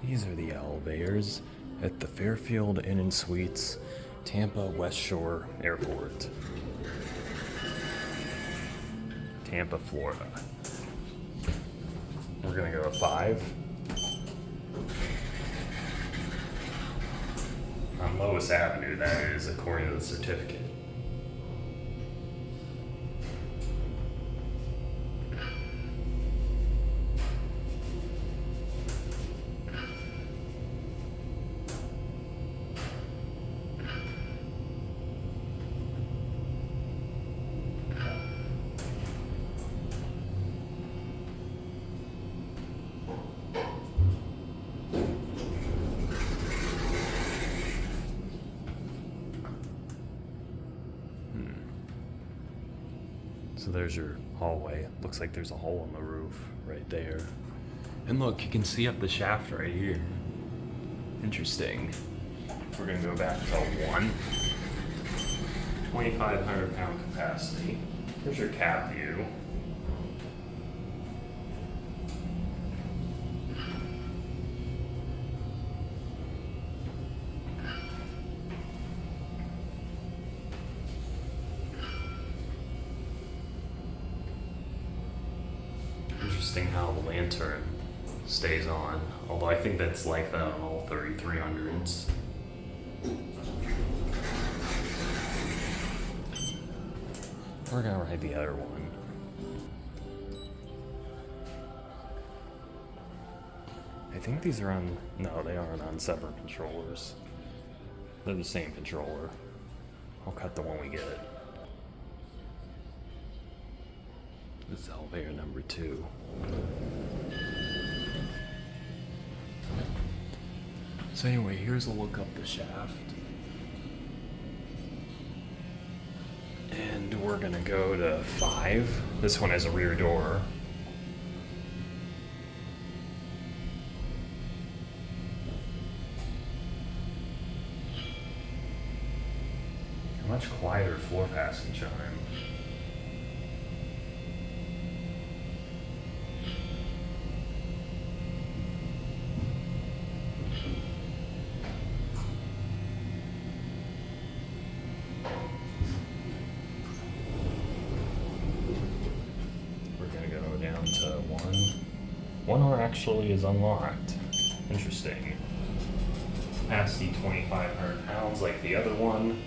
These are the elevators at the Fairfield Inn and Suites, Tampa Westshore Airport. Tampa, Florida. We're gonna go to 5. On Lois Avenue, that is, according to the certificate. So there's your hallway. Looks like there's a hole in the roof right there. And look, you can see up the shaft right here. Interesting. We're gonna go back to 1. 2,500 pound capacity. Here's your cab view. Interesting how the lantern stays on, although I think that's like that on all 3300s. We're gonna ride the other one. I think these are on, no, they aren't on separate controllers. They're the same controller. I'll cut the one we get. This is elevator number 2. So anyway, here's a look up the shaft. And we're gonna go to 5. This one has a rear door. A much quieter floor passing chime. Down to 1. 1 door actually is unlocked. Interesting. Capacity 2,500 pounds like the other one.